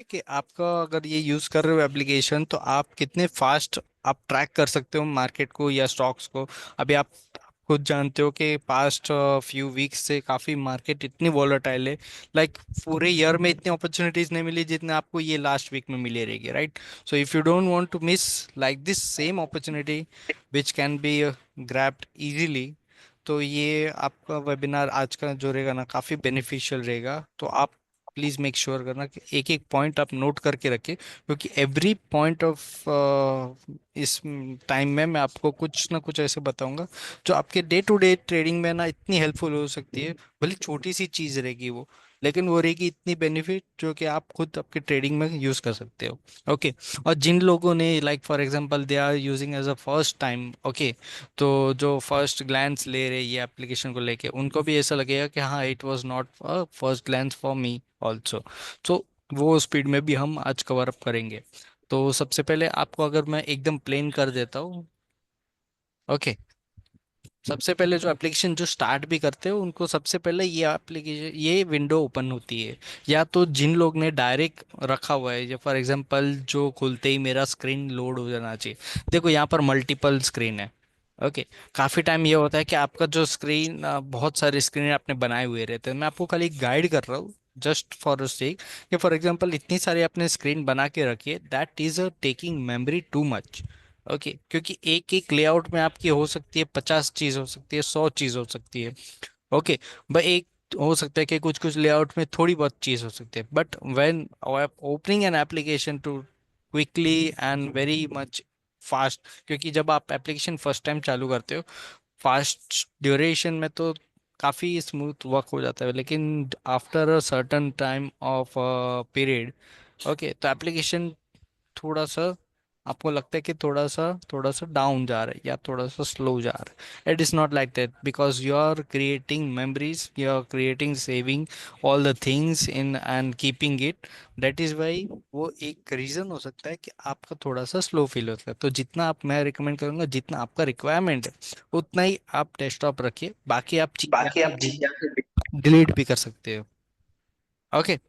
कि आपका अगर ये यूज़ कर रहे हो एप्लीकेशन तो आप कितने फास्ट आप ट्रैक कर सकते हो मार्केट को या स्टॉक्स को। अभी आप खुद जानते हो कि पास्ट फ्यू वीक्स से काफ़ी मार्केट इतनी वॉलेटाइल है। लाइक पूरे ईयर में इतनी अपॉर्चुनिटीज नहीं मिली जितने आपको ये लास्ट वीक में मिली रहेगी, right. So if you don't want to miss like this same opportunity which can be grabbed easily, तो ये आपका वेबिनार आज का जो रहेगा ना काफ़ी बेनिफिशियल रहेगा। तो आप प्लीज़ मेक श्योर करना कि एक एक पॉइंट आप नोट करके रखें, क्योंकि एवरी पॉइंट ऑफ इस टाइम में मैं आपको कुछ ना कुछ ऐसे बताऊंगा जो आपके डे टू डे ट्रेडिंग में ना इतनी हेल्पफुल हो सकती है। भले छोटी सी चीज़ रहेगी वो, लेकिन वो रहेगी इतनी बेनिफिट जो कि आप खुद आपके ट्रेडिंग में यूज़ कर सकते हो। ओके। और जिन लोगों ने like for example they are using as a first time, okay, तो जो फर्स्ट ग्लैंस ले रहे ये एप्लीकेशन को लेके उनको भी ऐसा लगेगा कि हाँ it was not first glance for me also. तो वो स्पीड में भी हम आज कवर अप करेंगे। तो सबसे पहले आपको अगर मैं एकदम प्लेन कर देता हूँ, ओके। सबसे पहले जो एप्लीकेशन जो स्टार्ट भी करते हो उनको सबसे पहले ये एप्लीकेशन ये विंडो ओपन होती है। या तो जिन लोग ने डायरेक्ट रखा हुआ है, या फॉर एग्जांपल जो खुलते ही मेरा स्क्रीन लोड हो जाना चाहिए। देखो यहाँ पर मल्टीपल स्क्रीन है, ओके। काफ़ी टाइम ये होता है कि आपका जो स्क्रीन बहुत सारे स्क्रीन आपने बनाए हुए रहते हैं। मैं आपको खाली गाइड कर रहा हूँ जस्ट फॉर सेक कि फॉर एग्जांपल इतनी सारी आपने स्क्रीन बना के रखी है, that is a taking memory too much. Okay, क्योंकि एक एक लेआउट में आपकी हो सकती है 50 चीज हो सकती है, 100 चीज हो सकती है। ओके। भाई एक हो सकता है कि कुछ कुछ लेआउट में थोड़ी बहुत चीज हो सकती है, but when opening an application to quickly and very much fast, क्योंकि जब आप एप्लीकेशन फर्स्ट टाइम चालू करते हो फास्ट ड्यूरेशन में तो काफ़ी स्मूथ वर्क हो जाता है, लेकिन after a certain time of period, okay, तो एप्लीकेशन थोड़ा सा आपको लगता है कि थोड़ा सा डाउन जा रहा है या थोड़ा सा स्लो जा रहा है। It is not like that, because you are creating memories, you are creating saving all the things in and keeping it. That is why वो एक रीज़न हो सकता है कि आपका थोड़ा सा स्लो फील होता है। तो जितना आप मैं रिकमेंड करूँगा, जितना आपका रिक्वायरमेंट है उतना ही आप डेस्कटॉप रखिए, बाकी आप बाकी आप जी डिलीट भी कर सकते हो। ओके।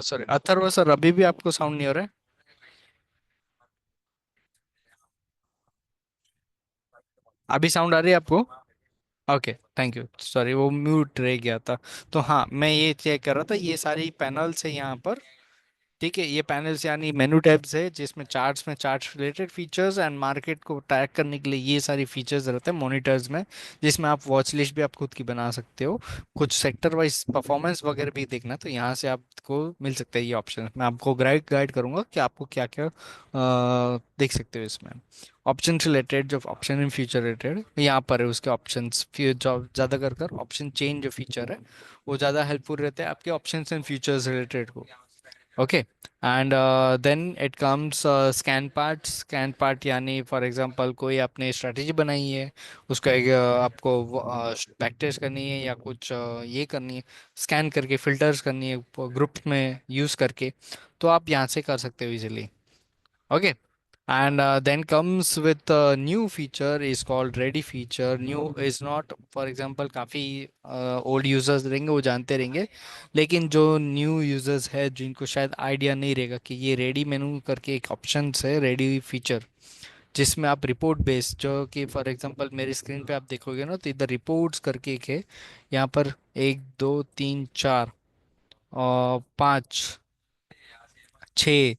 सॉरी अथर्व सर, अभी भी आपको साउंड नहीं हो रहा है? अभी साउंड आ रही है आपको? ओके, थैंक यू, सॉरी वो म्यूट रह गया था। तो हाँ, मैं ये चेक कर रहा था, ये सारी पैनल्स है यहाँ पर। ठीक है, ये पैनल्स यानी मेनू टैब्स है, जिसमें चार्ट्स में charts related features and market को ट्रैक करने के लिए ये सारी फीचर्स रहते हैं मॉनिटर्स में। जिसमें आप वॉच लिस्ट भी आप खुद की बना सकते हो। कुछ सेक्टर वाइज परफॉर्मेंस वगैरह भी देखना है, तो यहाँ से आपको मिल सकता है ये ऑप्शन। मैं आपको गाइड गाइड करूंगा कि आपको क्या क्या देख सकते हो इसमें। ऑप्शन रिलेटेड, जो ऑप्शन इन फ्यूचर रिलेटेड यहाँ पर है, उसके ऑप्शन जो ज़्यादा कर ऑप्शन चेंज जो फीचर है, वो ज़्यादा हेल्पफुल रहते हैं आपके ऑप्शन एंड फीचर्स रिलेटेड को। Okay, and then it comes scan part यानी फॉर एग्जांपल कोई आपने स्ट्रेटेजी बनाई है, उसका एक आपको बैक टेस्ट करनी है या कुछ ये करनी है, स्कैन करके फिल्टर्स करनी है ग्रुप में यूज़ करके, तो आप यहाँ से कर सकते हो easily. Okay, and then comes with a new feature is called ready feature. New is not, for example, काफ़ी ओल्ड यूजर्स रहेंगे वो जानते रहेंगे, लेकिन जो न्यू यूजर्स है जिनको शायद आइडिया नहीं रहेगा कि ये रेडी मेनू करके एक ऑप्शन है, रेडी फीचर, जिसमें आप रिपोर्ट बेस्ड, जो कि फॉर एग्जांपल मेरी स्क्रीन पे आप देखोगे ना, तो इधर रिपोर्ट्स करके एक है यहाँ पर, एक दो तीन चार और पाँच छः।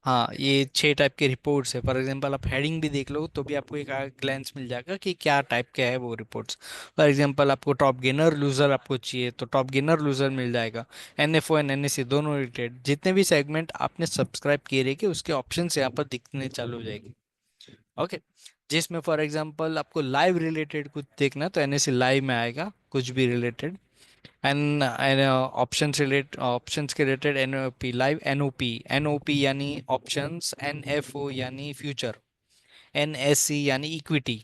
हाँ, ये छह टाइप के रिपोर्ट्स है। फॉर एग्जांपल आप हेडिंग भी देख लो तो भी आपको एक ग्लैंस मिल जाएगा कि क्या टाइप के है वो रिपोर्ट्स। फॉर एग्जांपल आपको टॉप गेनर लूजर आपको चाहिए तो टॉप गेनर लूजर मिल जाएगा। एनएफओ एंड एनएससी दोनों रिलेटेड जितने भी सेगमेंट आपने सब्सक्राइब किए रहेंगे उसके ऑप्शन यहाँ पर दिखने चालू हो जाएगी। ओके, जिसमें फॉर एग्जांपल आपको लाइव रिलेटेड कुछ देखना है तो एनएससी लाइव में आएगा कुछ भी रिलेटेड। एंड ऑप्शंस के रिलेटेड एनओपी लाइव, एनओपी यानी ऑप्शंस, एनएफओ यानी फ्यूचर, एनएससी यानी इक्विटी।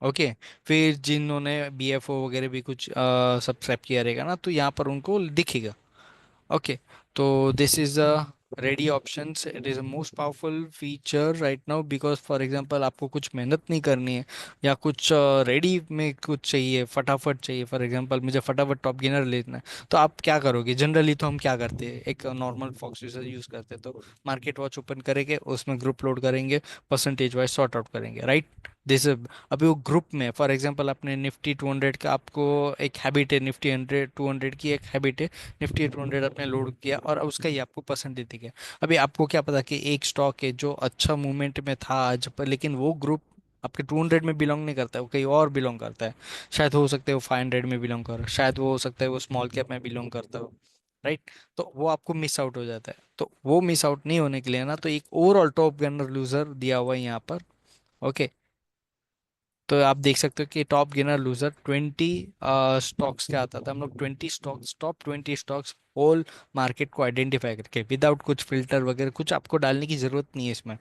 ओके, फिर जिन्होंने बीएफओ वगैरह भी कुछ सब्सक्राइब किया रहेगा ना, तो यहाँ पर उनको दिखेगा। Okay, so this is a ready options. It is a most powerful feature right now because for example आपको कुछ मेहनत नहीं करनी है या कुछ रेडी में कुछ चाहिए, फटाफट चाहिए। फॉर एग्जांपल मुझे फटाफट टॉप गेनर लेना है, तो आप क्या करोगे? जनरली तो हम क्या करते हैं, एक नॉर्मल फॉक्स यूजर यूज करते हैं, तो मार्केट वॉच ओपन करेंगे, उसमें ग्रुप लोड करेंगे, परसेंटेज वाइज सॉर्ट आउट करेंगे, राइट? दिस, अभी वो ग्रुप में फॉर एग्जांपल आपने निफ्टी 200 का, आपको एक हैबिट है निफ्टी 200 की एक हैबिट है, निफ्टी 200 आपने लोड किया और उसका ही आपको परसेंटेज दिख गया। अभी आपको क्या पता कि एक स्टॉक है जो अच्छा मूवमेंट में था आज पर, लेकिन वो ग्रुप आपके 200 में बिलोंग नहीं करता है, वो कहीं और बिलोंग करता है। शायद हो सकता है वो 500 में बिलोंग कर, शायद वो हो सकता है वो स्मॉल कैप में बिलोंग करता हो, राइट? तो वो आपको मिस आउट हो जाता है। तो वो मिस आउट नहीं होने के लिए ना, तो एक ओवरऑल टॉप गनर लूजर दिया हुआ है यहाँ पर। ओके, तो आप देख सकते हो कि टॉप गेनर लूजर 20 स्टॉक्स का आता था। हम लोग 20 stocks, top 20 stocks whole market को आइडेंटिफाई करके विदाउट कुछ फिल्टर वगैरह कुछ आपको डालने की ज़रूरत नहीं है इसमें।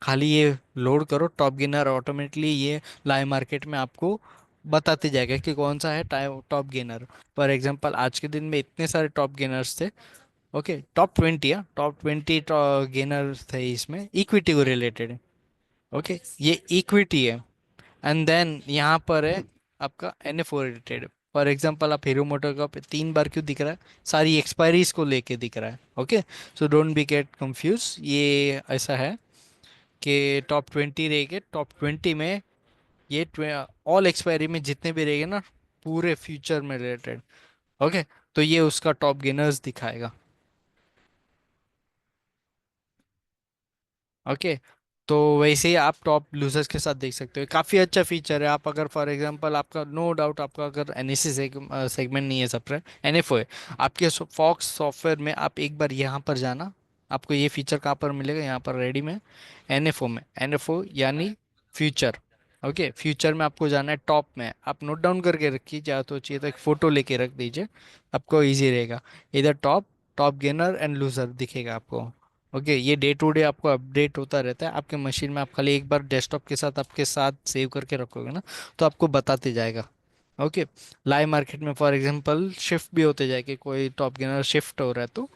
खाली ये लोड करो टॉप गेनर, ऑटोमेटिकली ये लाइव मार्केट में आपको बताते जाएगा कि कौन सा है टॉप गेनर। फॉर एग्जांपल आज के दिन में इतने सारे टॉप गेनर्स थे। ओके, टॉप 20, या टॉप 20 गेनर्स थे, इसमें इक्विटी को रिलेटेड। ओके, ये इक्विटी है। एंड देन यहाँ पर है आपका एनएफओ रिलेटेड। फॉर एग्जांपल आप हीरो मोटर का 3 बार क्यों दिख रहा है? सारी एक्सपायरीज को लेके दिख रहा है। Okay, so don't be get confuse, ये ऐसा है कि टॉप 20 रहेंगे, टॉप 20 में ये ऑल एक्सपायरी में जितने भी रहेंगे ना, पूरे फ्यूचर में रिलेटेड। ओके, तो ये उसका टॉप गेनर्स दिखाएगा। ओके, तो वैसे ही आप टॉप लूजर्स के साथ देख सकते हो, काफ़ी अच्छा फीचर है। आप अगर फॉर एग्जांपल आपका नो डाउट आपका अगर एनएससी सेगमेंट नहीं है, सबसे एनएफओ है आपके फॉक्स सॉफ्टवेयर में, आप एक बार यहाँ पर जाना, आपको ये फीचर कहाँ पर मिलेगा? यहाँ पर रेडी में, एनएफओ में, एनएफओ यानी फ्यूचर। ओके, फ्यूचर में आपको जाना है, टॉप में आप नोट डाउन करके रखिए, या तो चाहिए तो एक फोटो लेके रख दीजिए, आपको इजी रहेगा। इधर top, top gainer and loser दिखेगा आपको। ओके, ये डे टू डे आपको अपडेट होता रहता है आपके मशीन में। आप खाली एक बार डेस्कटॉप के साथ आपके साथ सेव करके रखोगे ना, तो आपको बताते जाएगा। ओके, लाइव मार्केट में फॉर एग्जांपल शिफ्ट भी होते जाएंगे, कोई टॉप गेनर शिफ्ट हो रहा है तो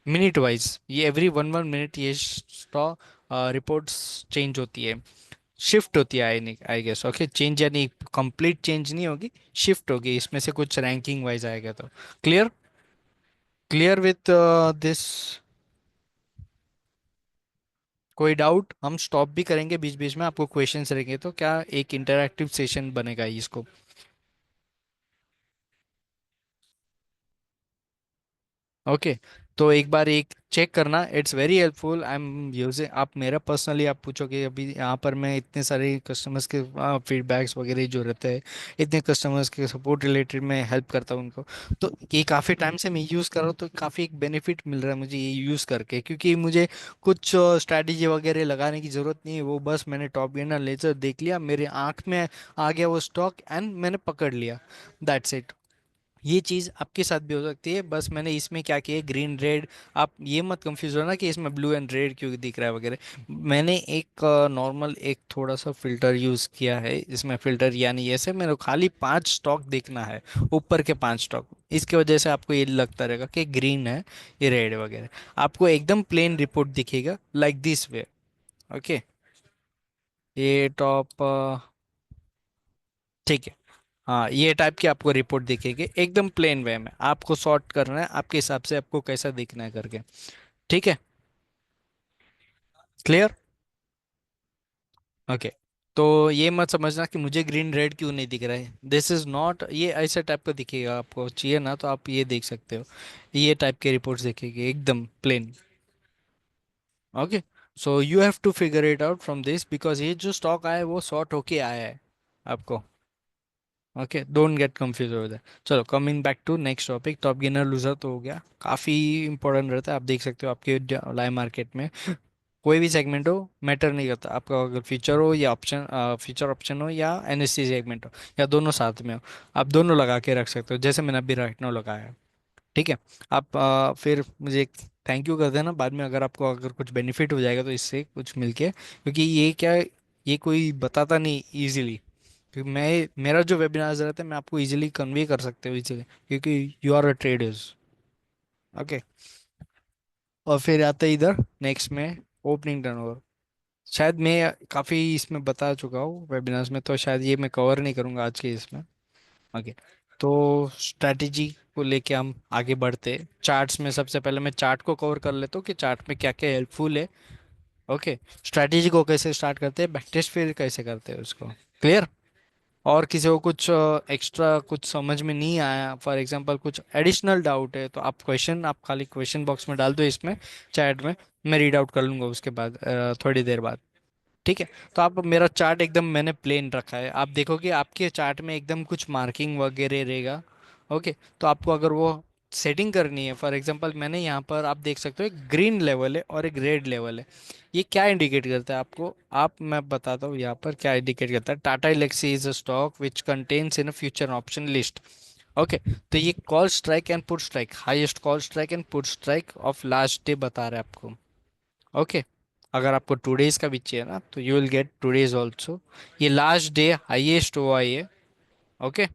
मिनट वाइज ये एवरी 1 1 मिनट ये स्टॉक रिपोर्ट्स चेंज होती है, शिफ्ट होती है, आई आई गेस। ओके, चेंज यानी कंप्लीट चेंज नहीं होगी, शिफ्ट होगी, इसमें से कुछ रैंकिंग वाइज आएगा तो। क्लियर? Clear with this? कोई डाउट? हम स्टॉप भी करेंगे बीच बीच में, आपको क्वेश्चंस रहेंगे तो क्या एक इंटरैक्टिव सेशन बनेगा इसको। ओके। तो एक बार एक चेक करना, it's very helpful. I am using, आप मेरा पर्सनली आप पूछोगे, अभी यहाँ पर मैं इतने सारे कस्टमर्स के फीडबैक्स वगैरह जो रहते हैं, इतने कस्टमर्स के सपोर्ट रिलेटेड मैं हेल्प करता हूँ उनको। तो ये काफ़ी टाइम से मैं यूज़ कर रहा हूँ, तो काफ़ी एक बेनिफिट मिल रहा है मुझे ये यूज़ करके, क्योंकि मुझे कुछ स्ट्रैटेजी वगैरह लगाने की ज़रूरत नहीं है। वो बस मैंने टॉप गेनर लेजर देख लिया, मेरे आंख में आ गया वो स्टॉक एंड मैंने पकड़ लिया, दैट्स इट। ये चीज आपके साथ भी हो सकती है, बस मैंने इसमें क्या किया, ग्रीन रेड, आप ये मत कंफ्यूज होना कि इसमें ब्लू एंड रेड क्यों दिख रहा है वगैरह। मैंने एक नॉर्मल एक थोड़ा सा फिल्टर यूज किया है इसमें, फिल्टर यानी ऐसे मेरे को खाली 5 स्टॉक देखना है, ऊपर के 5 स्टॉक। इसकी वजह से आपको ये लगता रहेगा कि ग्रीन है, ये रेड वगैरह। आपको एकदम प्लेन रिपोर्ट दिखेगा लाइक दिस वे। ओके। ये टॉप, ठीक है। हाँ, ये टाइप की आपको रिपोर्ट दिखेगी एकदम प्लेन वे में, आपको सॉर्ट करना है आपके हिसाब से, आपको कैसा दिखना है करके। ठीक है। क्लियर? ओके। तो ये मत समझना कि मुझे ग्रीन रेड क्यों नहीं दिख रहा है, दिस इज नॉट, ये ऐसे टाइप का दिखेगा, आपको चाहिए ना तो आप ये देख सकते हो, ये टाइप के रिपोर्ट्स दिखेगी एकदम plain. Okay. So you have to figure it out from this, because ये जो स्टॉक आया है वो शॉर्ट होके आया है आपको। Okay, don't get confuse over that. चलो, coming back to next topic, top gainer loser तो हो गया, काफ़ी इंपॉर्टेंट रहता है, आप देख सकते हो आपके लाइव मार्केट में कोई भी सेगमेंट हो, मैटर नहीं करता आपका, अगर फ्यूचर हो या ऑप्शन, फ्यूचर ऑप्शन हो या एनएससी सेगमेंट हो, या दोनों साथ में हो, आप दोनों लगा के रख सकते हो, जैसे मैंने अभी राइट नाउ लगाया है। ठीक है। आप फिर मुझे थैंक यू कर देना बाद में, अगर आपको अगर कुछ बेनिफिट हो जाएगा तो इससे कुछ मिलके, क्योंकि ये क्या है, ये कोई बताता नहीं इजीली, क्योंकि मैं, मेरा जो वेबिनार्स रहता है मैं आपको इजीली कन्वे कर सकते हो इजीली, क्योंकि you are a traders. Okay. और फिर आते हैं इधर नेक्स्ट में, ओपनिंग टर्नओवर। शायद मैं काफ़ी इसमें बता चुका हूँ वेबिनार्स में, तो शायद ये मैं कवर नहीं करूँगा आज के इसमें। ओके। तो स्ट्रैटेजी को लेके हम आगे बढ़ते, चार्ट्स में सबसे पहले मैं चार्ट को कवर कर लेता हूँ कि चार्ट में क्या क्या हेल्पफुल है। ओके। स्ट्रैटेजी को कैसे स्टार्ट करते हैं, बैकटेस्ट फिर कैसे करते हैं उसको। क्लियर? और किसी को कुछ एक्स्ट्रा कुछ समझ में नहीं आया, फॉर एग्जांपल कुछ एडिशनल डाउट है, तो आप क्वेश्चन, आप खाली क्वेश्चन बॉक्स में डाल दो इसमें, चैट में, मैं रीड आउट कर लूंगा उसके बाद, थोड़ी देर बाद। ठीक है। तो आप, मेरा चार्ट एकदम मैंने प्लेन रखा है, आप देखोगे आपके चार्ट में एकदम कुछ मार्किंग वगैरह रहेगा। ओके। तो आपको अगर वो सेटिंग करनी है, फॉर एग्जांपल मैंने यहाँ पर आप देख सकते हो एक ग्रीन लेवल है और एक रेड लेवल है, ये क्या इंडिकेट करता है आपको, आप, मैं बताता हूँ यहाँ पर क्या इंडिकेट करता है। Tata Elxsi is a stock which contains in a future option list. Okay. तो ये call strike and put strike, highest call strike and put strike of last day बता रहा है आपको। ओके। अगर आपको टू डेज का भी चाहिए ना तो you will get two days also. ये लास्ट डे हाईएस्ट हुआ है। ओके।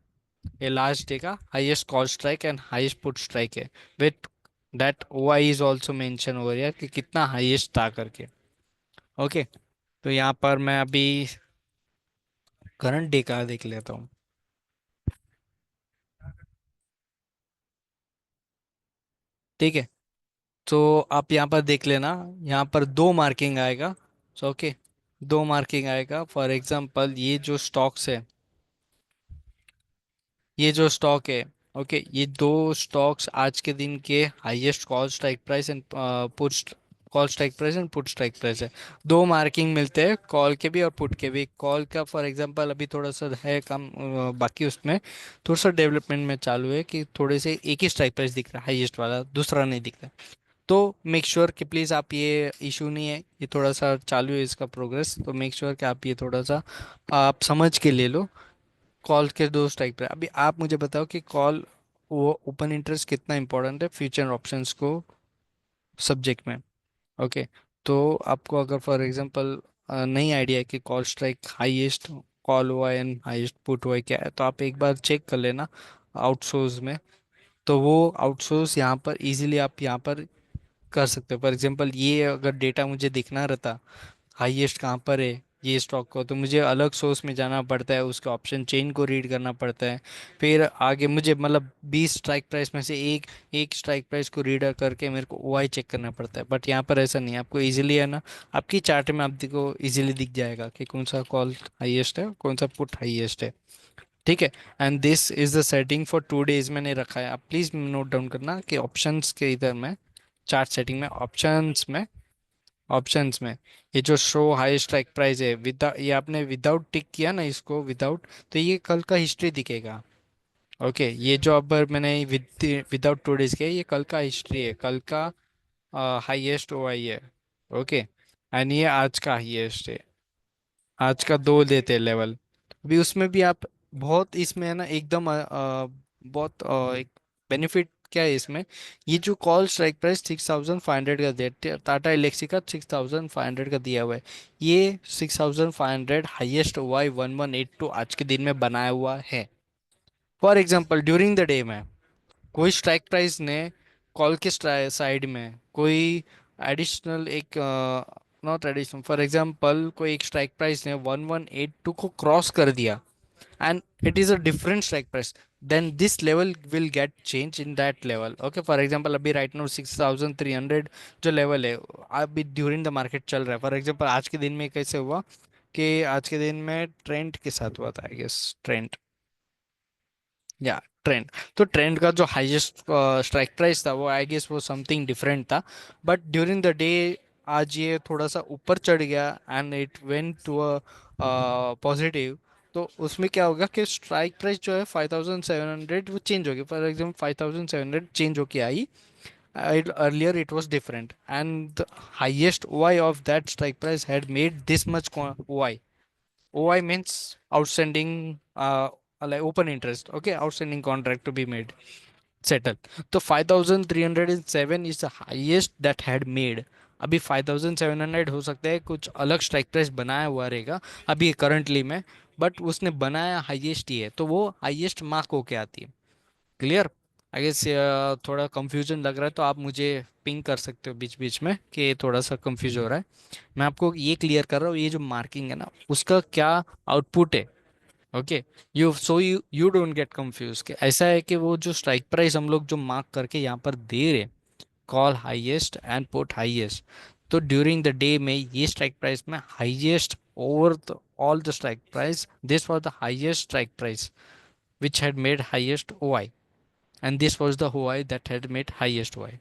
ये लास्ट डे का highest call strike and highest put strike है, with that O I is also mention over here कि कितना हाईएस्ट था करके। ओके। तो यहाँ पर मैं अभी करंट डे का देख लेता हूँ। ठीक है। तो आप यहाँ पर देख लेना, यहाँ पर दो मार्किंग आएगा। सो ओके, दो मार्किंग आएगा, फॉर एग्जांपल ये जो स्टॉक्स है, ये जो स्टॉक है, ओके, ये दो स्टॉक्स आज के दिन के highest call strike price and put, call strike price and put strike price है। दो मार्किंग मिलते हैं, कॉल के भी और पुट के भी। कॉल का फॉर एग्जांपल अभी थोड़ा सा है कम, बाकी उसमें थोड़ा सा डेवलपमेंट में चालू है कि थोड़े से एक ही स्ट्राइक प्राइस दिख रहा है हाईएस्ट वाला, दूसरा नहीं दिख रहा। तो मेक श्योर कि प्लीज़ आप, ये इशू नहीं है, ये थोड़ा सा चालू है इसका प्रोग्रेस, तो मेक श्योर कि आप ये थोड़ा सा आप समझ के ले लो। कॉल के दो स्ट्राइक पे, अभी आप मुझे बताओ कि कॉल, वो ओपन इंटरेस्ट कितना इंपॉर्टेंट है फ्यूचर ऑप्शंस को सब्जेक्ट में। ओके। तो आपको अगर फॉर एग्जांपल नहीं आइडिया है कि कॉल स्ट्राइक हाईएस्ट कॉल हुआ है एंड हाईएस्ट पुट हुआ है क्या है, तो आप एक बार चेक कर लेना आउटसोर्स में। तो वो आउटसोर्स यहाँ पर इजीली आप यहाँ पर कर सकते हो, फॉर एग्जांपल ये अगर डेटा मुझे दिखना रहता हाईएस्ट कहाँ पर है, ये स्टॉक को, तो मुझे अलग सोर्स में जाना पड़ता है, उसके ऑप्शन चेन को रीड करना पड़ता है। फिर आगे मुझे मतलब 20 स्ट्राइक प्राइस में से एक एक स्ट्राइक प्राइस को रीड करके मेरे को ओआई चेक करना पड़ता है। बट यहाँ पर ऐसा नहीं है, आपको इजीली है ना, आपकी चार्ट में आप देखो इजीली दिख जाएगा कि कौन सा कॉल हाईएस्ट है, कौन सा पुट हाईएस्ट है। ठीक है। And this is the setting for 2 days मैंने रखा है, आप प्लीज नोट डाउन करना कि ऑप्शंस के इधर में, चार्ट सेटिंग में, ऑप्शंस में ये जो शो हाई स्ट्राइक प्राइस है, विद ये आपने विदाउट टिक किया ना इसको, विदाउट, तो ये कल का हिस्ट्री दिखेगा। ओके, ये जो अब मैंने विदाउट 2 डेज किया, ये कल का हिस्ट्री है, कल का हाईएस्ट ओआई है। ओके, एंड ये आज का हाईएस्ट है, आज का 2 देते लेवल। अभी उसमें भी आप बहुत, इसमें है ना एकदम बहुत एक बेनिफिट क्या है इसमें, ये जो कॉल स्ट्राइक प्राइस 6500 का देते, टाटा एलेक्सी का 6500 का दिया हुआ है, ये 6500 हाईएस्ट वाई 1182 आज के दिन में बनाया हुआ है। For example during the day में कोई स्ट्राइक प्राइस ने कॉल के साइड में कोई एडिशनल एक, नॉट एडिशनल, फॉर एग्जांपल कोई एक स्ट्राइक प्राइस ने 1182 को क्रॉस कर दिया and it is a different strike price, then this level will get change in that level. Okay, for example अभी राइट नाउ 6300 जो लेवल है, अभी ड्यूरिंग द मार्केट चल रहा है। फॉर एग्जांपल आज के दिन में कैसे हुआ कि आज के दिन में ट्रेंड के साथ हुआ था, आई गेस ट्रेंड, या ट्रेंड, तो ट्रेंड का जो हाईएस्ट स्ट्राइक प्राइस था वो आई गेस वो समथिंग डिफरेंट था। बट ड्यूरिंग द डे आज ये थोड़ा सा ऊपर चढ़ गया and it went to a positive. तो उसमें क्या होगा कि स्ट्राइक प्राइस जो है 5700 वो चेंज हो गया, फॉर एग्जाम्पल 5700 चेंज होके आई। Earlier it was different and the highest OI of that strike price had made this much OI. OI means outstanding, like open interest. Okay, outstanding contract to be made, settled. So 5307 is the highest that had made. अभी 5700 हो सकता है कुछ अलग strike price बनाया हुआ रहेगा अभी करंटली में, बट उसने बनाया हाईएस्ट ही है, तो वो हाईएस्ट मार्क होके आती है। क्लियर? आई गेस थोड़ा कंफ्यूजन लग रहा है तो आप मुझे पिंग कर सकते हो बीच बीच में कि थोड़ा सा कंफ्यूज हो रहा है। मैं आपको ये क्लियर कर रहा हूँ, ये जो मार्किंग है ना उसका क्या आउटपुट है। Okay, you don't get confuse कि ऐसा है कि वो जो स्ट्राइक प्राइस हम लोग जो मार्क करके यहाँ पर दे रहे, call highest and put highest, तो ड्यूरिंग द डे में ये स्ट्राइक प्राइस में highest over all the strike price, this was the highest strike price which had made highest OI, and this was the Huawei that had made highest Huawei.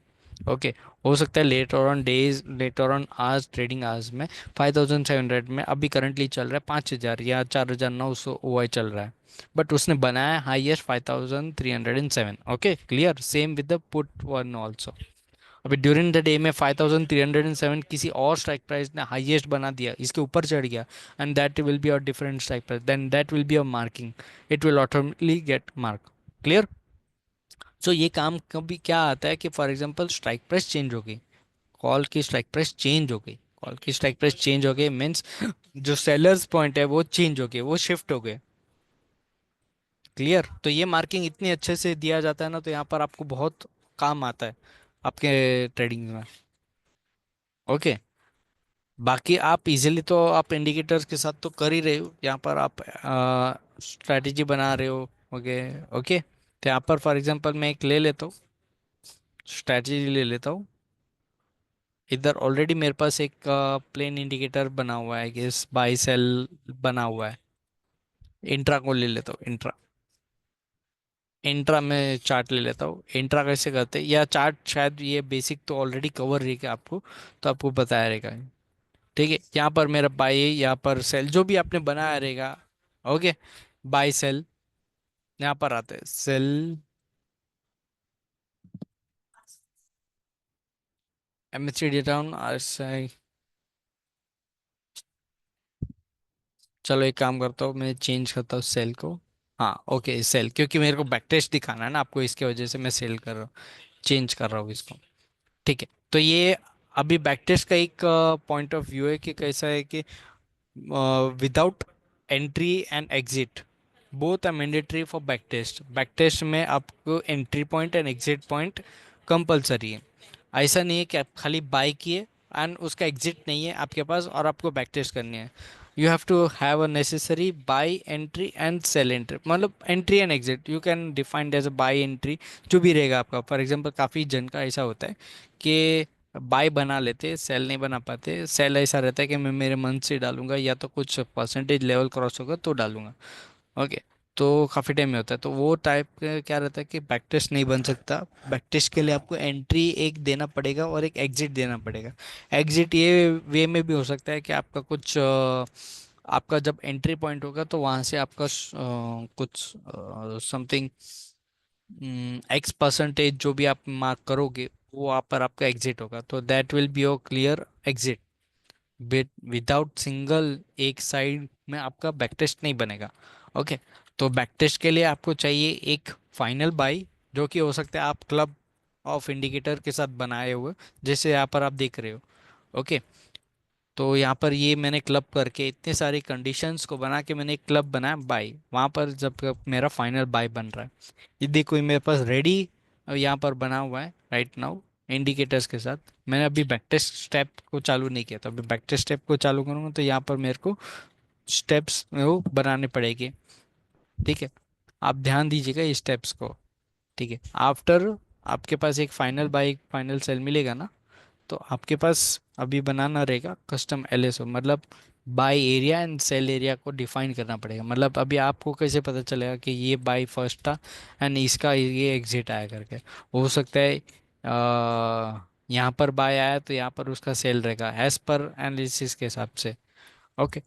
Okay, हो सकता है later on days, later on आज trading hours में 5700 में अभी currently चल रहा है 5000 या 4900 ओआई चल रहा है, बट उसने बनाया highest 5307। Okay, clear? Same with the put one also. अभी ड्यूरिंग द डे में 5307 किसी और स्ट्राइक प्राइस ने हाईएस्ट बना दिया, इसके ऊपर चढ़ गया, and that will be a different strike price, then that will be a marking, it will automatically get mark. Clear? So ये काम कभी क्या आता है कि for example strike price change हो गई, कॉल की स्ट्राइक प्राइस चेंज हो गई, कॉल की स्ट्राइक प्राइस चेंज हो गई मीन्स जो सेलर्स पॉइंट है वो चेंज हो गए, वो शिफ्ट हो गए। क्लियर? तो ये मार्किंग इतनी अच्छे से दिया जाता है ना, तो यहाँ पर आपको बहुत काम आता है आपके ट्रेडिंग में। ओके, बाकी आप इजीली तो आप इंडिकेटर्स के साथ तो कर ही रहे हो, यहाँ पर आप स्ट्रैटेजी बना रहे हो। ओके, ओके, तो यहाँ पर फॉर एग्जांपल मैं एक ले लेता हूँ, स्ट्रैटेजी ले लेता हूँ। इधर ऑलरेडी मेरे पास एक प्लेन इंडिकेटर बना हुआ है, कि बाई सेल बना हुआ है। इंट्रा को ले लेता हूँ, इंट्रा, इंट्रा में चार्ट ले लेता हूँ। इंट्रा कैसे करते हैं, या चार्ट शायद ये बेसिक तो ऑलरेडी कवर रहेगा आपको, तो आपको बताया रहेगा। ठीक है, यहाँ पर मेरा बाई, यहाँ पर सेल जो भी आपने बनाया रहेगा। ओके, बाई सेल, यहाँ पर आते हैं सेल, एमएससीडी डाउन, चलो एक काम करता हूँ, मैं चेंज करता हूँ सेल को। हाँ, ओके, सेल, क्योंकि मेरे को बैक टेस्ट दिखाना है ना आपको, इसके वजह से मैं सेल कर रहा हूँ, चेंज कर रहा हूँ इसको। ठीक है, तो ये अभी बैक टेस्ट का एक पॉइंट ऑफ व्यू है कि कैसा है कि without entry and exit both are mandatory for back test. Back test में आपको entry point and exit point compulsory है। ऐसा नहीं है कि आप खाली बाय किए एंड उसका एग्जिट नहीं है आपके पास और आपको बैक टेस्ट करनी है। You have to have a necessary buy entry and sell entry, मतलब entry and exit you can defined as a buy entry, जो भी रहेगा आपका। फॉर एग्जांपल काफ़ी जन का ऐसा होता है कि बाय बना लेते, सेल नहीं बना पाते। सेल ऐसा रहता है कि मैं मेरे मन से डालूंगा या तो कुछ परसेंटेज लेवल क्रॉस होगा तो डालूंगा। ओके। तो काफ़ी टाइम में होता है, तो वो टाइप का क्या रहता है कि बैक टेस्ट नहीं बन सकता। बैक टेस्ट के लिए आपको एंट्री एक देना पड़ेगा और एक एग्जिट देना पड़ेगा। एग्जिट ये वे में भी हो सकता है कि आपका कुछ आपका जब एंट्री पॉइंट होगा तो वहाँ से आपका कुछ समथिंग एक्स परसेंटेज जो भी आप मार्क करोगे वो वहाँ पर आपका एग्जिट होगा, तो that will be your clear exit. Without single एक साइड में आपका बैक टेस्ट नहीं बनेगा। ओके। तो बैक टेस्ट के लिए आपको चाहिए एक फाइनल बाई, जो कि हो सकता है आप क्लब ऑफ इंडिकेटर के साथ बनाए हुए, जैसे यहाँ पर आप देख रहे हो। ओके। तो यहाँ पर ये मैंने क्लब करके इतने सारे कंडीशंस को बना के मैंने एक क्लब बनाया बाई, वहाँ पर जब मेरा फाइनल बाई बन रहा है। ये देखो, ये मेरे पास रेडी यहाँ पर बना हुआ है राइट नाउ इंडिकेटर्स के साथ। मैंने अभी बैकटेस्ट स्टेप को चालू नहीं किया, तो अभी बैकटेस्ट स्टेप को चालू करूँगा तो यहाँ पर मेरे को स्टेप्स वो बनाने पड़ेंगे। ठीक है। आप ध्यान दीजिएगा इस स्टेप्स को। ठीक है। आफ्टर आपके पास एक फाइनल बाई एक फाइनल सेल मिलेगा ना, तो आपके पास अभी बनाना रहेगा कस्टम एलएसओ, मतलब buy area and sell area को डिफाइन करना पड़ेगा। मतलब अभी आपको कैसे पता चलेगा कि ये बाय फर्स्ट था एंड इसका ये एग्जिट आया करके। हो सकता है यहाँ पर बाय आया तो यहाँ पर उसका सेल रहेगा एज पर एनालिसिस के हिसाब से। ओके।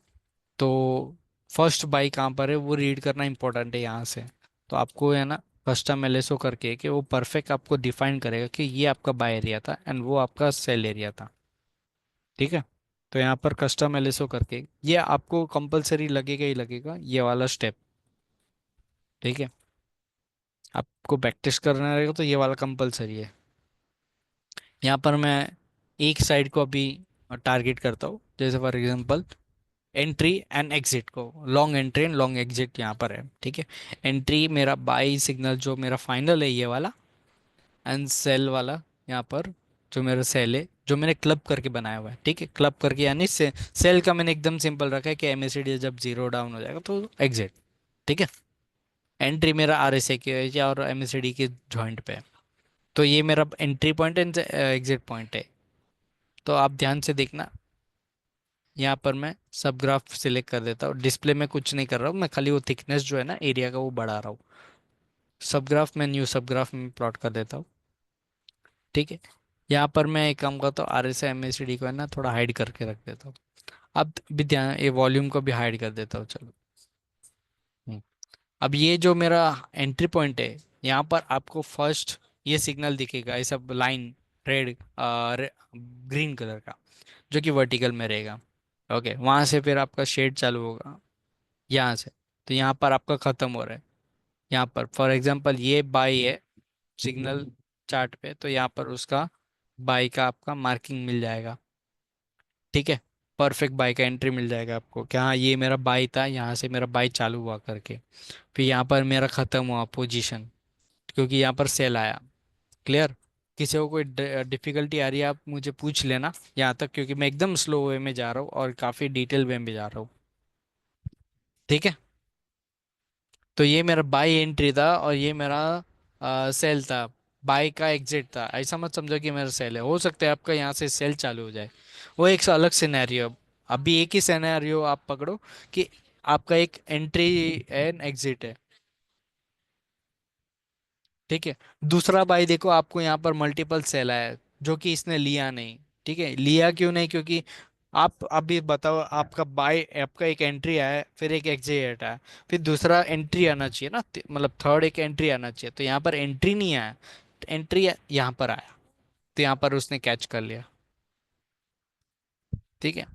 तो फर्स्ट बाई कहाँ पर है वो रीड करना इंपॉर्टेंट है यहाँ से। तो आपको है ना कस्टम एलएसओ करके कि वो परफेक्ट आपको डिफाइन करेगा कि ये आपका बाय एरिया था एंड वो आपका सेल एरिया था। ठीक है। तो यहाँ पर कस्टम एलएसओ करके ये आपको कंपलसरी लगेगा ही लगेगा ये वाला स्टेप। ठीक है। आपको प्रैक्टिस करना रहेगा तो ये वाला कंपलसरी है। यहाँ पर मैं एक साइड को अभी टारगेट करता हूँ, जैसे for example entry and exit को, long entry and long exit यहाँ पर है। ठीक है। एंट्री मेरा बाई सिग्नल जो मेरा फाइनल है ये वाला, एंड सेल वाला यहाँ पर जो मेरा सेल है जो मैंने क्लब करके बनाया हुआ है। ठीक है। क्लब करके यानी सेल का मैंने एकदम सिंपल रखा है कि एमएससीडी जब जीरो डाउन हो जाएगा तो एग्जिट। ठीक है। एंट्री मेरा आरएसए के है और एमएससीडी के जॉइंट पे है। तो ये मेरा entry point and exit point है। तो आप ध्यान से देखना, यहाँ पर मैं सब ग्राफ सिलेक्ट कर देता हूँ। डिस्प्ले में कुछ नहीं कर रहा हूँ मैं, खाली वो थिकनेस जो है ना एरिया का वो बढ़ा रहा हूँ। सब ग्राफ मैं न्यू सब ग्राफ में प्लॉट कर देता हूँ। ठीक है। यहाँ पर मैं एक काम करता हूँ, R S M S D को है ना थोड़ा हाइड करके रख देता हूँ। अब भी ध्यान, ये वॉल्यूम को भी हाइड कर देता हूँ, चलो। हम्म। अब ये जो मेरा एंट्री पॉइंट है, यहाँ पर आपको फर्स्ट ये सिग्नल दिखेगा ऐसा लाइन, रेड ग्रीन कलर का, जो कि वर्टिकल में रहेगा। ओके। वहाँ से फिर आपका शेड चालू होगा यहाँ से, तो यहाँ पर आपका खत्म हो रहा है। यहाँ पर फॉर एग्जांपल ये बाई है सिग्नल चार्ट पे, तो यहाँ पर उसका बाई का आपका मार्किंग मिल जाएगा। ठीक है। परफेक्ट बाई का एंट्री मिल जाएगा आपको कि हाँ ये मेरा बाई था, यहाँ से मेरा बाई चालू हुआ करके, फिर यहाँ पर मेरा खत्म हुआ पोजीशन, क्योंकि यहाँ पर सेल आया। क्लियर। किसी को कोई डिफिकल्टी आ रही है आप मुझे पूछ लेना यहाँ तक, क्योंकि मैं एकदम स्लो वे में जा रहा हूँ और काफ़ी डिटेल वे में जा रहा हूँ। ठीक है। तो ये मेरा बाई एंट्री था और ये मेरा सेल था। बाई का एग्जिट था, ऐसा मत समझो कि मेरा सेल है। हो सकता है आपका यहाँ से सेल चालू हो जाए, वो एक अलग सिनेरियो। अभी एक ही सिनेरियो आप पकड़ो कि आपका एक एंट्री एंड एग्जिट है। ठीक है। दूसरा बाई देखो, आपको यहाँ पर मल्टीपल सेल आया है, जो कि इसने लिया नहीं। ठीक है। लिया क्यों नहीं? क्योंकि आप अभी बताओ, आपका बाय आपका एक एंट्री आया है, फिर एक एग्जिट आया, फिर दूसरा एंट्री आना चाहिए ना, मतलब थर्ड एक एंट्री आना चाहिए, तो यहाँ पर एंट्री नहीं आया, एंट्री यहाँ पर आया, तो यहाँ पर उसने कैच कर लिया। ठीक है।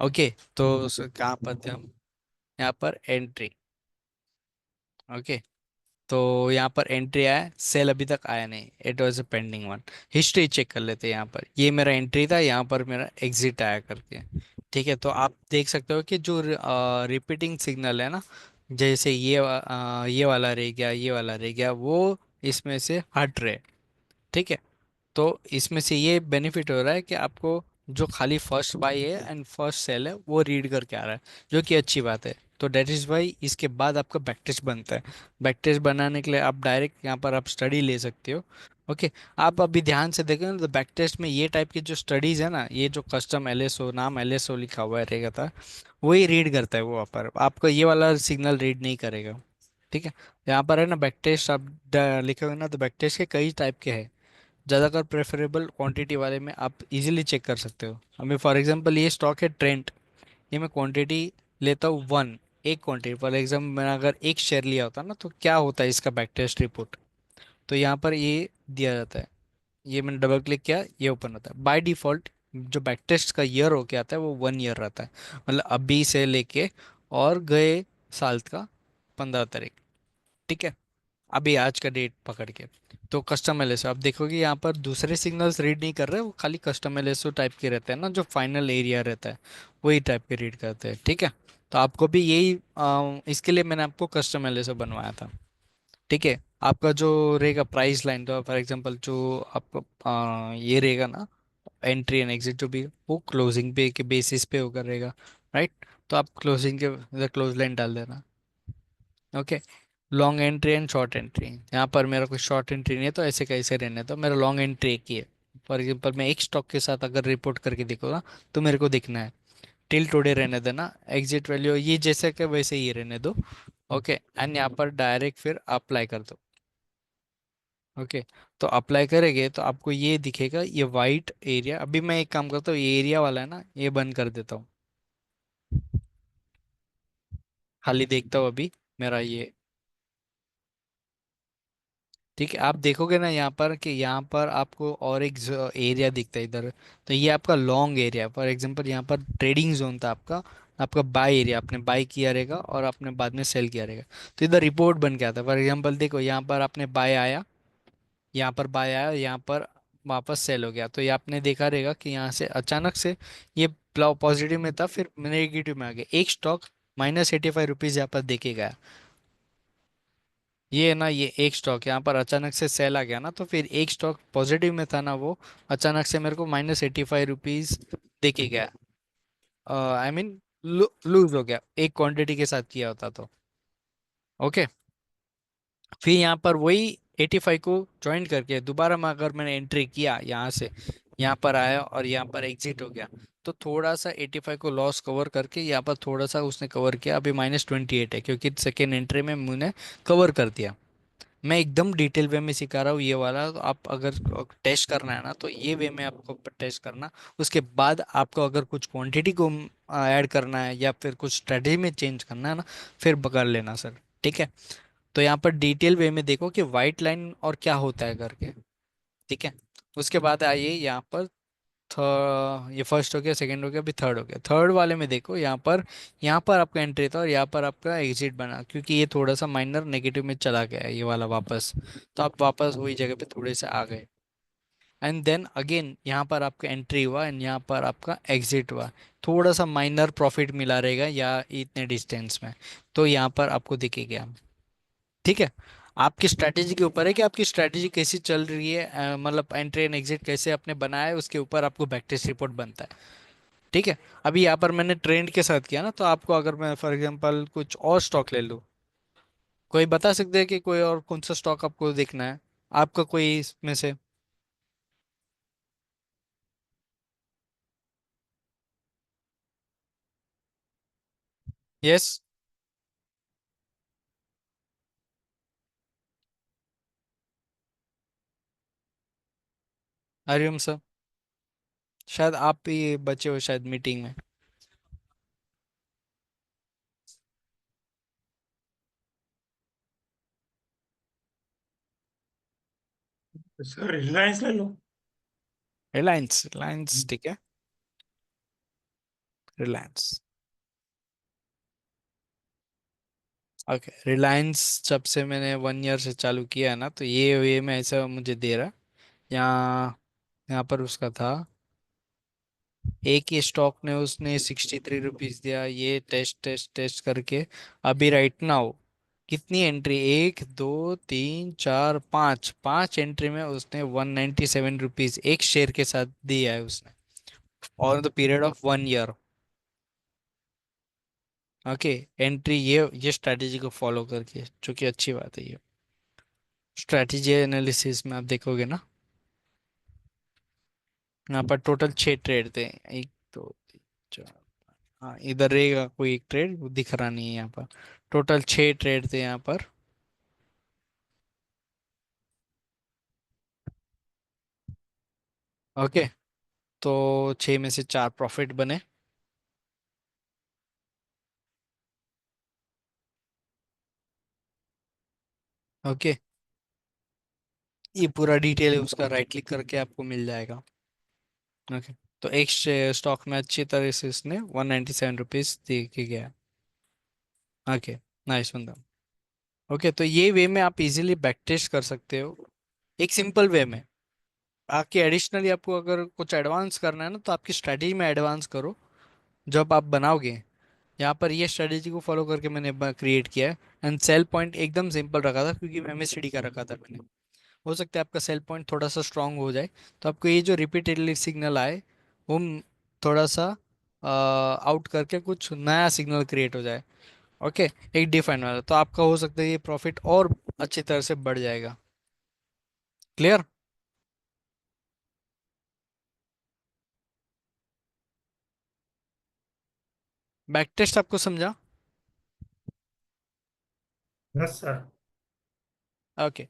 ओके, तो कहाँ पर थे हम? यहाँ पर एंट्री। ओके, तो यहाँ पर एंट्री आया, सेल अभी तक आया नहीं, it was a pending one. History check कर लेते हैं। यहाँ पर ये मेरा एंट्री था, यहाँ पर मेरा एग्जिट आया करके। ठीक है, तो आप देख सकते हो कि जो रिपीटिंग सिग्नल है ना, जैसे ये वाला रह गया, ये वाला रह गया, वो इसमें से हट रहे। ठीक है, तो इसमें से ये बेनिफिट हो रहा है कि आपको जो खाली फर्स्ट बाई है एंड फर्स्ट सेल है वो रीड करके आ रहा है, जो कि अच्छी बात है। तो डेट इज वाई इसके बाद आपका बैक टेस्ट बनता है। बैक टेस्ट बनाने के लिए आप डायरेक्ट यहाँ पर आप स्टडी ले सकते हो। ओके, आप अभी ध्यान से देखें ना, तो बैक टेस्ट में ये टाइप की जो स्टडीज है ना, ये जो कस्टम एलएसओ, नाम एलएसओ लिखा हुआ है रहेगा था, वही रीड करता है वो। वहाँ पर आपको ये वाला सिग्नल रीड नहीं करेगा। ठीक है, यहाँ पर है ना बैक टेस्ट, आप लिखे हुए ना, तो बैक टेस्ट के कई टाइप के हैं। ज़्यादातर प्रेफरेबल क्वांटिटी वाले में आप इजीली चेक कर सकते हो। हमें फॉर एग्जांपल ये स्टॉक है ट्रेंट, ये मैं क्वांटिटी लेता हूँ वन, एक क्वांटिटी। फॉर एग्जांपल मैंने अगर एक शेयर लिया होता ना, तो क्या होता है इसका बैक टेस्ट रिपोर्ट, तो यहाँ पर ये दिया जाता है। ये मैंने डबल क्लिक किया, ये ओपन होता है बाय डिफ़ॉल्ट। जो बैक टेस्ट का ईयर हो के आता है वो 1 ईयर रहता है, मतलब अभी से लेके और गए साल का 15 तारीख। ठीक है, अभी आज का डेट पकड़ के। तो कस्टम एलएसओ आप देखोगे यहाँ पर दूसरे सिग्नल्स रीड नहीं कर रहे, वो खाली कस्टम एलएसओ टाइप के रहते हैं ना, जो फाइनल एरिया रहता है वही टाइप के रीड करते हैं। ठीक है, तो आपको भी यही इसके लिए मैंने आपको कस्टम एलएसओ बनवाया था। ठीक है, आपका जो रहेगा प्राइस लाइन, तो फॉर एग्जांपल जो आप ये रहेगा ना, एंट्री एंड एग्जिट जो भी वो क्लोजिंग पे के बेसिस पे होकर रहेगा। राइट, तो आप क्लोजिंग के क्लोज लाइन डाल देना। Okay, long entry and short entry, यहाँ पर मेरा कोई शॉर्ट एंट्री नहीं है, तो ऐसे कैसे रहने, तो मेरा लॉन्ग एंट्री एक ही है। फॉर एग्जांपल मैं एक स्टॉक के साथ अगर रिपोर्ट करके देखूंगा, तो मेरे को दिखना है टिल टुडे रहने देना, एग्जिट वैल्यू ये जैसे के वैसे ही रहने दो। ओके, एंड यहाँ पर डायरेक्ट फिर अप्लाई कर दो। ओके, तो अप्लाई करेंगे तो आपको ये दिखेगा, ये वाइट एरिया। अभी मैं एक काम करता हूँ, ये एरिया वाला है ना, ये बंद कर देता हूँ, खाली देखता हूँ अभी मेरा ये। ठीक है, आप देखोगे ना यहाँ पर कि यहाँ पर आपको और एक एरिया दिखता है इधर, तो ये आपका लॉन्ग एरिया। फॉर एग्जांपल यहाँ पर ट्रेडिंग जोन था आपका, आपका बाय एरिया, आपने बाय किया रहेगा और आपने बाद में सेल किया रहेगा, तो इधर रिपोर्ट बन के आता है। फॉर एग्जांपल देखो, यहाँ पर आपने बाय आया, यहाँ पर बाय आया, यहाँ पर वापस सेल हो गया, तो ये आपने देखा रहेगा कि यहाँ से अचानक से ये पॉजिटिव में था, फिर नेगेटिव में आ गया, एक स्टॉक -85 रुपीज यहाँ पर देखे गया। ये है ना, ये एक स्टॉक यहाँ पर अचानक से सेल आ गया ना, तो फिर एक स्टॉक पॉजिटिव में था ना, वो अचानक से मेरे को -85 रुपीज देके गया। आई मीन लूज हो गया, एक क्वांटिटी के साथ किया होता तो। ओके, फिर यहाँ पर वही 85 को ज्वाइन करके दोबारा में अगर मैंने एंट्री किया यहाँ से, यहाँ पर आया और यहाँ पर एग्जिट हो गया, तो थोड़ा सा 85 को लॉस कवर करके यहाँ पर थोड़ा सा उसने कवर किया, अभी -28 है, क्योंकि सेकेंड एंट्री में मैंने कवर कर दिया। मैं एकदम डिटेल वे में सिखा रहा हूँ ये वाला, तो आप अगर टेस्ट करना है ना, तो ये वे में आपको टेस्ट करना। उसके बाद आपको अगर कुछ क्वांटिटी को ऐड करना है या फिर कुछ स्ट्रेटजी में चेंज करना है ना, फिर पकड़ लेना सर। ठीक है, तो यहाँ पर डिटेल वे में देखो कि वाइट लाइन और क्या होता है करके। ठीक है, उसके बाद आइए यहाँ पर ये फर्स्ट हो गया, सेकंड हो गया, अभी थर्ड हो गया। थर्ड वाले में देखो, यहाँ पर आपका एंट्री था और यहाँ पर आपका एग्जिट बना, क्योंकि ये थोड़ा सा माइनर नेगेटिव में चला गया है ये वाला वापस, तो आप वापस वही जगह पे थोड़े से आ गए। एंड देन अगेन यहाँ पर आपका एंट्री हुआ एंड यहाँ पर आपका एग्जिट हुआ, थोड़ा सा माइनर प्रॉफिट मिला रहेगा या इतने डिस्टेंस में, तो यहाँ पर आपको दिखेगा। ठीक है, आपकी स्ट्रैटेजी के ऊपर है कि आपकी स्ट्रैटेजी कैसी चल रही है, मतलब एंट्री एंड एग्जिट कैसे आपने बनाया है, उसके ऊपर आपको बैक टेस्ट रिपोर्ट बनता है। ठीक है, अभी यहाँ पर मैंने ट्रेंड के साथ किया ना, तो आपको अगर मैं फॉर एग्जांपल कुछ और स्टॉक ले लूँ, कोई बता सकते हैं कि कोई और कौन सा स्टॉक आपको देखना है, आपका कोई इसमें से? यस, हरिओम सर, शायद आप भी बचे हो शायद मीटिंग में। सर रिलायंस ले लो। रिलायंस, रिलायंस ठीक है। रिलायंस। ओके, रिलायंस जब से मैंने 1 ईयर से चालू किया है ना, तो ये वे में ऐसा मुझे दे रहा है। यहाँ यहाँ पर उसका था, एक ही स्टॉक ने उसने 63 रुपीज दिया, ये टेस्ट टेस्ट टेस्ट करके अभी राइट नाउ कितनी एंट्री, 1 2 3 4 5, 5 एंट्री में उसने 197 रुपीज एक शेयर के साथ दिया है उसने, और the period of 1 year. Okay, entry ये स्ट्रैटेजी को फॉलो करके, जो कि अच्छी बात है ये। स्ट्रैटेजी एनालिसिस में आप देखोगे ना, यहाँ पर टोटल 6 ट्रेड थे, 1 2 3 4। हाँ, इधर रहेगा कोई एक ट्रेड, वो दिख रहा नहीं है यहाँ पर। टोटल 6 ट्रेड थे यहाँ पर। ओके, तो 6 में से 4 प्रॉफिट बने। ओके, ये पूरा डिटेल है उसका, राइट क्लिक करके आपको मिल जाएगा। ओके, तो एक स्टॉक में अच्छी तरह से इसने 197 रुपीज दे के गया। ओके, नाइस बंदा। ओके, तो ये वे में आप इजीली बैक टेस्ट कर सकते हो, एक सिंपल वे में। बाकी एडिशनली आपको अगर कुछ एडवांस करना है ना, तो आपकी स्ट्रेटेजी में एडवांस करो जब आप बनाओगे। यहाँ पर ये स्ट्रेटेजी को फॉलो करके मैंने क्रिएट किया है। एंड सेल पॉइंट एकदम सिंपल रखा था, क्योंकि एमएससीडी का रखा था मैंने। हो सकता है आपका सेल पॉइंट थोड़ा सा स्ट्रांग हो जाए, तो आपको ये जो रिपीटेडली सिग्नल आए, वो थोड़ा सा आउट करके कुछ नया सिग्नल क्रिएट हो जाए। ओके, एक डिफाइन वाला, तो आपका हो सकता है ये प्रॉफिट और अच्छी तरह से बढ़ जाएगा। क्लियर? बैक टेस्ट आपको समझा? Yes sir. ओके,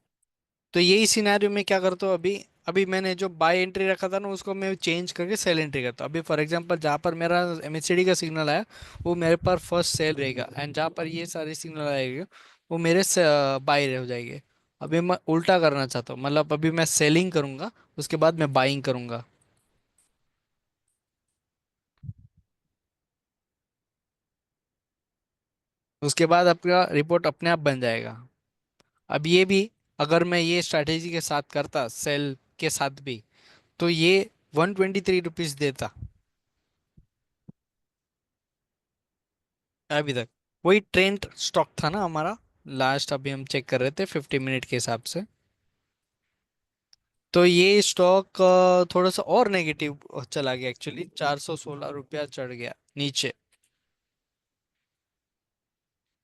तो यही सिनेरियो में क्या करता हूँ अभी। अभी मैंने जो बाय एंट्री रखा था ना, उसको मैं चेंज करके सेल एंट्री करता हूँ। अभी फॉर एग्जांपल जहाँ पर मेरा एमएससीडी का सिग्नल आया, वो मेरे पर फर्स्ट सेल रहेगा, एंड जहाँ पर ये सारे सिग्नल आएंगे, वो मेरे से बाय हो जाएंगे। अभी मैं उल्टा करना चाहता हूँ, मतलब अभी मैं सेलिंग करूंगा, उसके बाद मैं बाइंग करूंगा। उसके बाद आपका रिपोर्ट अपने आप बन जाएगा। अब ये भी, अगर मैं ये स्ट्रैटेजी के साथ करता, सेल के साथ भी, तो ये 123 रुपीज देता अभी तक। वही ट्रेंड स्टॉक था ना हमारा, लास्ट अभी हम चेक कर रहे थे 50 मिनट के हिसाब से। तो ये स्टॉक थोड़ा सा और नेगेटिव चला गया, एक्चुअली 416 रुपया चढ़ गया नीचे।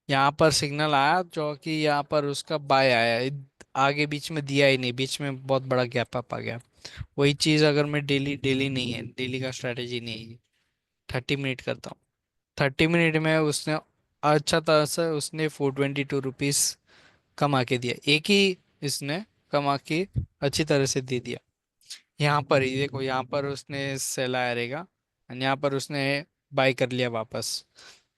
यहाँ पर सिग्नल आया जो कि यहाँ पर उसका बाय आया, आगे बीच में दिया ही नहीं, बीच में बहुत बड़ा गैप अप आ गया। वही चीज़ अगर मैं डेली डेली नहीं है, डेली का स्ट्रैटेजी नहीं है, 30 मिनट करता हूँ। 30 मिनट में उसने अच्छा तरह से उसने 422 रुपीज कमा के दिया, एक ही इसने कमा के अच्छी तरह से दे दिया। यहाँ पर ही देखो, यहाँ पर उसने सेल आया रहेगा, एंड यहाँ पर उसने बाय कर लिया वापस।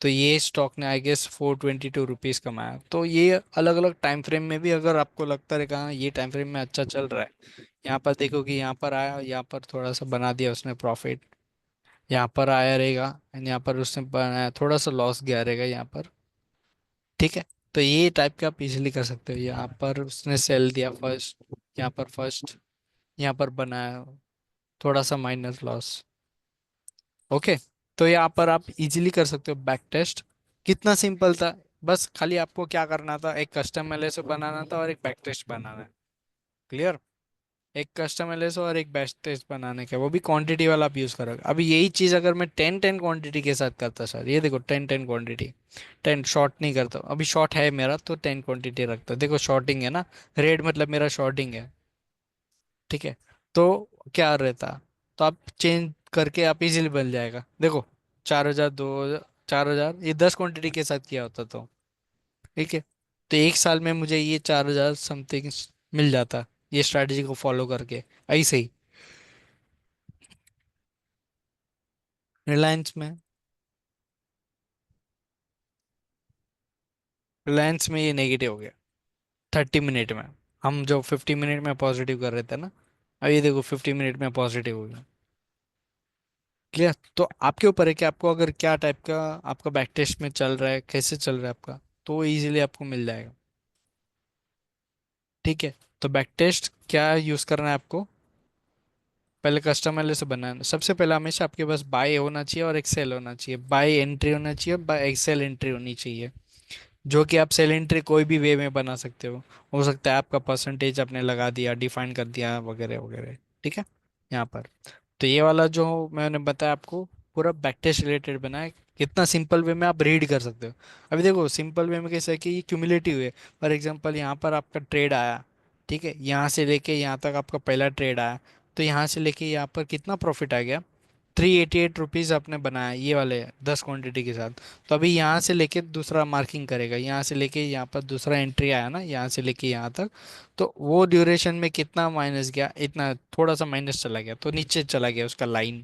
तो ये स्टॉक ने आई गेस 422 रुपीज कमाया। तो ये अलग अलग टाइम फ्रेम में भी, अगर आपको लगता है कहाँ ये टाइम फ्रेम में अच्छा चल रहा है, यहाँ पर देखो कि यहाँ पर आया, यहाँ पर थोड़ा सा बना दिया उसने प्रॉफिट, यहाँ पर आया रहेगा, एंड यहाँ पर उसने बनाया, थोड़ा सा लॉस गया रहेगा यहाँ पर। ठीक है, तो ये टाइप का आप इजिली कर सकते हो। यहाँ पर उसने सेल दिया फर्स्ट, यहाँ पर फर्स्ट, यहाँ पर बनाया, थोड़ा सा माइनस लॉस। ओके, तो यहाँ पर आप इजीली कर सकते हो बैक टेस्ट। कितना सिंपल था, बस खाली आपको क्या करना था, एक कस्टम एलएसओ बनाना था और एक बैक टेस्ट बनाना है। क्लियर? एक कस्टम एलएसओ और एक बैक टेस्ट बनाने का, वो भी क्वांटिटी वाला आप यूज करोगे। अभी यही चीज अगर मैं 10 10 क्वांटिटी के साथ करता सर, ये देखो 10 10 क्वांटिटी, 10 शॉर्ट नहीं करता हूँ। अभी शॉर्ट है मेरा, तो 10 क्वांटिटी रखता हूँ। देखो शॉर्टिंग है ना, रेड मतलब मेरा शॉर्टिंग है। ठीक है, तो क्या रहता, तो आप चेंज करके आप इजीली बन जाएगा। देखो 4,000, 2,000, 4,000, ये 10 क्वांटिटी के साथ किया होता तो। ठीक है, तो एक साल में मुझे ये 4,000 समथिंग मिल जाता, ये स्ट्रैटेजी को फॉलो करके, ऐसे ही। रिलायंस में, रिलायंस में ये नेगेटिव हो गया 30 मिनट में। हम जो 50 मिनट में पॉजिटिव कर रहे थे ना, अब ये देखो 50 मिनट में पॉजिटिव हो गया। क्लियर। तो आपके ऊपर है कि आपको अगर क्या टाइप का आपका बैक टेस्ट में चल रहा है, कैसे चल रहा है आपका, तो इजीली आपको मिल जाएगा। ठीक है। तो बैक टेस्ट क्या यूज करना है आपको, पहले कस्टमर से बनाना। सबसे पहले हमेशा आपके पास बाय होना चाहिए और एक्सेल होना चाहिए। बाय एंट्री होना चाहिए, बाय एक्सेल एंट्री होनी चाहिए, जो कि आप सेल एंट्री कोई भी वे में बना सकते हो सकता है आपका परसेंटेज आपने लगा दिया, डिफाइन कर दिया वगैरह वगैरह। ठीक है। यहाँ पर तो ये वाला जो मैंने बताया आपको, पूरा बैकटेस्ट रिलेटेड बना है। कितना सिंपल वे में आप रीड कर सकते हो। अभी देखो सिंपल वे में कैसे है कि ये क्यूमुलेटिव है। फॉर एग्जांपल यहाँ पर आपका ट्रेड आया, ठीक है, यहाँ से लेके यहाँ तक आपका पहला ट्रेड आया, तो यहाँ से लेके यहाँ पर कितना प्रॉफिट आ गया, 388 रुपीज़ आपने बनाया ये वाले 10 क्वांटिटी के साथ। तो अभी यहाँ से लेके दूसरा मार्किंग करेगा, यहाँ से लेके यहाँ पर दूसरा एंट्री आया ना, यहाँ से लेके यहाँ तक, तो वो ड्यूरेशन में कितना माइनस गया, इतना थोड़ा सा माइनस चला गया, तो नीचे चला गया उसका line.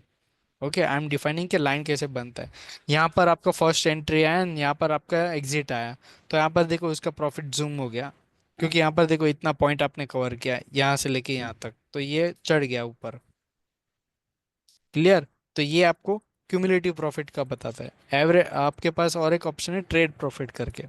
Okay, I am defining कि लाइन कैसे बनता है। यहाँ पर आपका फर्स्ट एंट्री आया and यहाँ पर आपका एग्जिट आया, तो यहाँ पर देखो उसका प्रॉफिट जूम हो गया, क्योंकि यहाँ पर देखो इतना पॉइंट आपने कवर किया यहाँ से लेके यहाँ तक, तो ये चढ़ गया ऊपर। क्लियर। तो ये आपको क्यूमुलेटिव प्रॉफिट का बताता है। एवरेज आपके पास और एक ऑप्शन है ट्रेड प्रॉफिट करके,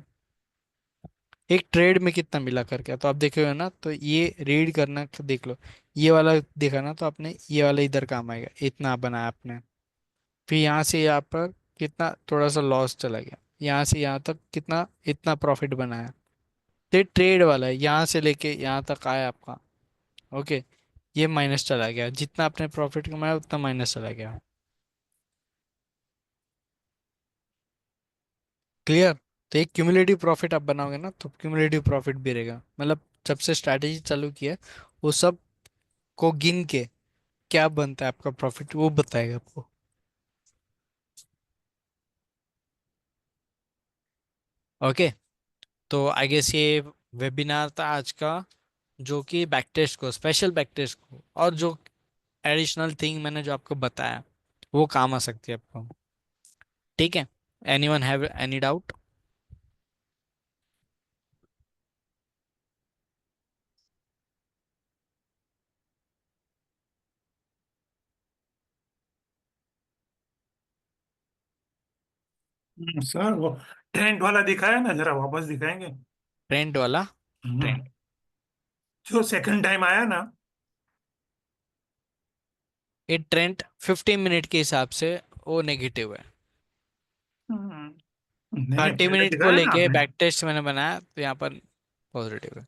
एक ट्रेड में कितना मिला करके, तो आप देखे हो ना, तो ये रीड करना देख लो। ये वाला देखा ना, तो आपने ये वाला इधर काम आएगा, इतना बनाया आपने, फिर यहाँ से यहाँ पर कितना थोड़ा सा लॉस चला गया, यहाँ से यहाँ तक कितना इतना प्रॉफिट बनाया। तो ये ट्रेड वाला है, यहाँ से लेके यहाँ तक आया आपका। ओके, ये माइनस चला गया, जितना आपने प्रॉफिट कमाया उतना माइनस चला गया। क्लियर। तो एक क्यूमुलेटिव प्रॉफिट आप बनाओगे ना, तो क्यूमुलेटिव प्रॉफिट भी रहेगा, मतलब जब से स्ट्रैटेजी चालू की है वो सब को गिन के क्या बनता है आपका प्रॉफिट वो बताएगा आपको। ओके। तो आई गेस ये वेबिनार था आज का, जो कि बैक टेस्ट को, स्पेशल बैक टेस्ट को, और जो एडिशनल थिंग मैंने जो आपको बताया वो काम आ सकती है आपको। ठीक है। Anyone have any doubt? Sir वो टेंट वाला दिखाया ना, जरा वापस दिखाएंगे। ट्रेंड वाला? हम्म, ट्रेंड? जो सेकंड टाइम आया ना। ये ट्रेंड 15 मिनट के हिसाब से वो नेगेटिव है। हम्म, नहीं नहीं, 30 मिनट को दिखाया ना लेके आपने। बैक टेस्ट मैंने बनाया, तो यहाँ पर पॉजिटिव है।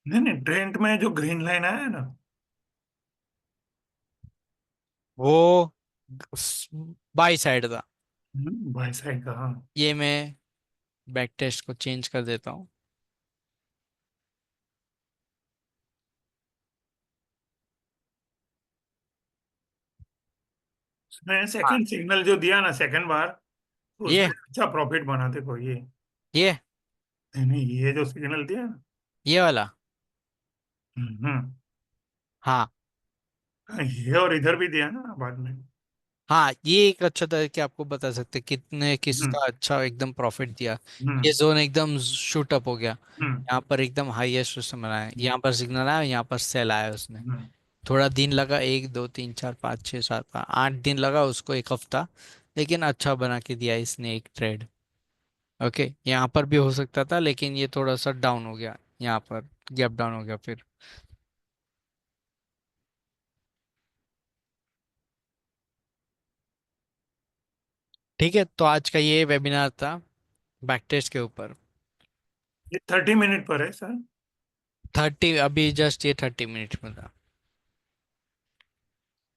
नहीं नहीं, ट्रेंट में जो ग्रीन लाइन आया है ना। वो बाई साइड था। बाई साइड का, हाँ। ये मैं बैक टेस्ट को चेंज कर देता हूँ। मैंने हाँ, सेकंड सिग्नल जो दिया ना, सेकंड बार, ये उसमें अच्छा प्रॉफिट बना, देखो ये। ये नहीं नहीं, ये जो सिग्नल दिया ना। ये वाला। हम्म। हाँ। ये और इधर भी दिया ना बाद में। हाँ, ये एक अच्छा तरीके आपको बता सकते हैं कितने हम्म किसका अच्छा एकदम प्रॉफिट दिया। ये हम्म जोन एकदम शूट अप हो गया, हम्म यहाँ पर एकदम हाईएस्ट उसने बनाया, यहाँ पर सिग्नल आया, यहाँ पर सेल आया उसने। हम्म थोड़ा दिन लगा, 1 2 3 4 5 6 7 8 दिन लगा उसको, एक हफ्ता, लेकिन अच्छा बना के दिया इसने एक ट्रेड। ओके, यहाँ पर भी हो सकता था, लेकिन ये थोड़ा सा डाउन हो गया, यहाँ पर गैप डाउन हो गया फिर। ठीक है। तो आज का ये वेबिनार था बैक टेस्ट के ऊपर। ये 30 मिनट पर है सर। 30, अभी जस्ट ये 30 मिनट में था।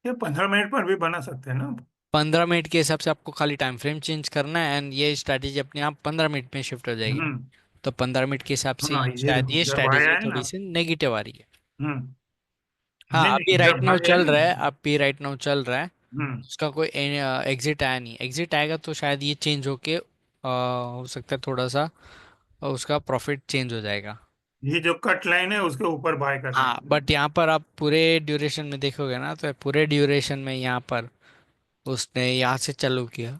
ये 15 मिनट पर भी बना सकते हैं ना आप? 15 मिनट के हिसाब से आपको खाली टाइम फ्रेम चेंज करना है, एंड ये स्ट्रैटेजी अपने आप 15 मिनट में शिफ्ट हो जाएगी। हम्म। तो 15 मिनट के हिसाब से हाँ, ये शायद देखो ये जब आया स्ट्रैटेजी है ना। थोड़ी सी नेगेटिव आ रही है। हम्म। हाँ, नहीं अभी नहीं, राइट जब नाउ आया है चल ना। रहा है, अभी राइट नाउ चल रहा है। हम्म। उसका कोई एग्जिट आया नहीं, एग्जिट आएगा तो शायद ये चेंज होके हो सकता है थोड़ा सा उसका प्रॉफिट चेंज हो जाएगा। ये जो कट लाइन है उसके ऊपर बाय करना हाँ, है। बट यहाँ पर आप पूरे ड्यूरेशन में देखोगे ना, तो पूरे ड्यूरेशन में यहाँ पर उसने यहाँ से चालू किया,